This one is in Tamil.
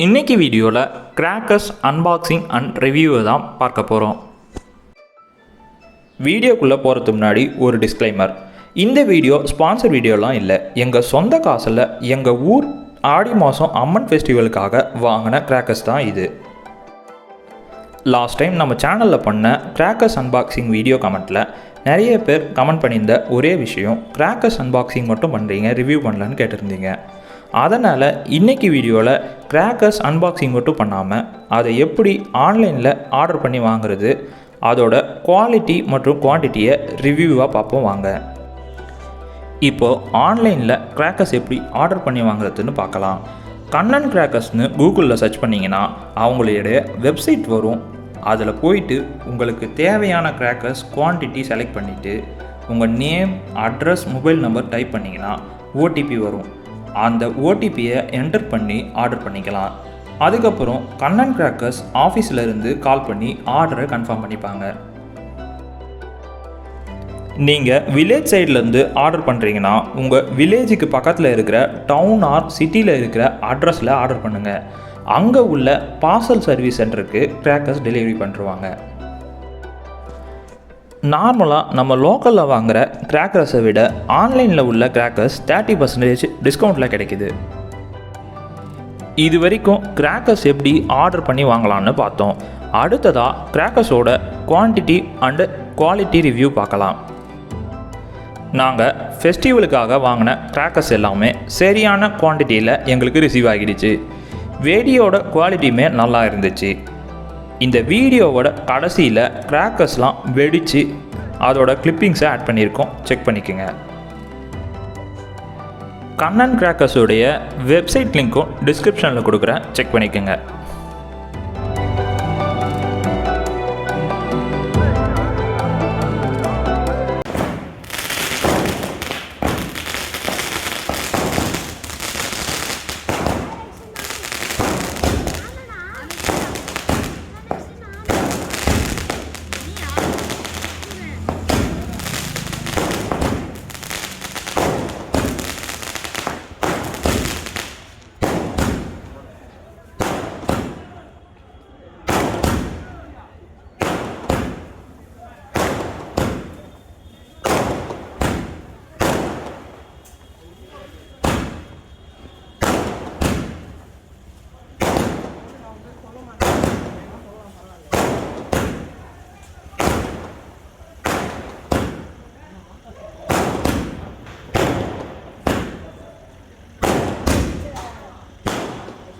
இன்னைக்கு வீடியோவில் கிராக்கர்ஸ் அன்பாக்சிங் அண்ட் ரிவ்யூவை தான் பார்க்க போகிறோம். வீடியோக்குள்ளே போகிறதுக்கு முன்னாடி ஒரு டிஸ்க்ளைமர். இந்த வீடியோ ஸ்பான்சர் வீடியோலாம் இல்லை. எங்கள் சொந்த காசில் எங்கள் ஊர் ஆடி மாதம் அம்மன் ஃபெஸ்டிவலுக்காக வாங்கின கிராக்கர்ஸ் தான் இது. லாஸ்ட் டைம் நம்ம சேனலில் பண்ண கிராக்கர்ஸ் அன்பாக்சிங் வீடியோ கமெண்ட்டில் நிறைய பேர் கமெண்ட் பண்ணியிருந்த ஒரே விஷயம், கிராக்கர்ஸ் அன்பாக்சிங் மட்டும் பண்ணுறீங்க, ரிவ்யூ பண்ணலன்னு கேட்டிருந்தீங்க. அதனால் இன்றைக்கி வீடியோவில் கிராக்கர்ஸ் அன்பாக்சிங் மட்டும் பண்ணாமல் அதை எப்படி ஆன்லைனில் ஆர்டர் பண்ணி வாங்குறது, அதோட குவாலிட்டி மற்றும் குவான்டிட்டியை ரிவ்யூவாக பார்ப்போம் வாங்க. இப்போது ஆன்லைனில் கிராக்கர்ஸ் எப்படி ஆர்டர் பண்ணி வாங்குறதுன்னு பார்க்கலாம். கண்ணன் கிராக்கர்ஸ்னு கூகுளில் சர்ச் பண்ணிங்கன்னா அவங்களுடைய வெப்சைட் வரும். அதில் போயிட்டு உங்களுக்கு தேவையான கிராக்கர்ஸ் குவான்டிட்டி செலக்ட் பண்ணிவிட்டு உங்கள் name, address, mobile number type பண்ணிங்கன்னா ஓடிபி வரும். அந்த ஓடிபியை என்டர் பண்ணி ஆர்டர் பண்ணிக்கலாம். அதுக்கப்புறம் கண்ணன் கிராக்கர்ஸ் ஆஃபீஸில் இருந்து கால் பண்ணி ஆர்டரை கன்ஃபார்ம் பண்ணிப்பாங்க. நீங்கள் வில்லேஜ் சைட்லேருந்து ஆர்டர் பண்ணுறீங்கன்னா உங்கள் வில்லேஜுக்கு பக்கத்தில் இருக்கிற டவுன் ஆர் சிட்டியில் இருக்கிற அட்ரஸில் ஆர்டர் பண்ணுங்கள். அங்கே உள்ள பார்சல் சர்வீஸ் சென்டருக்கு கிராக்கர்ஸ் டெலிவரி பண்ணிடுவாங்க. நார்மலாக நம்ம லோக்கலில் வாங்குகிற கிராக்கர்ஸை விட ஆன்லைனில் உள்ள கிராக்கர்ஸ் 30% டிஸ்கவுண்ட்டில் கிடைக்கிது. இது வரைக்கும் கிராக்கர்ஸ் எப்படி ஆர்டர் பண்ணி வாங்கலான்னு பார்த்தோம். அடுத்ததாக கிராக்கர்ஸோட குவான்டிட்டி அண்டு குவாலிட்டி ரிவ்யூ பார்க்கலாம். நாங்கள் ஃபெஸ்டிவலுக்காக வாங்கின கிராக்கர்ஸ் எல்லாமே சரியான குவான்டிட்டியில் எங்களுக்கு ரிசீவ் ஆகிடுச்சு. வெடியோட குவாலிட்டியுமே நல்லா இருந்துச்சு. இந்த வீடியோவோட கடைசியில் கிராக்கர்ஸ்லாம் வெடித்து அதோட கிளிப்பிங்ஸை ஆட் பண்ணியிருக்கோம், செக் பண்ணிக்கோங்க. கண்ணன் கிராக்கர்ஸோடைய வெப்சைட் லிங்க்கும் டிஸ்கிரிப்ஷனில் கொடுக்குறேன், செக் பண்ணிக்கோங்க.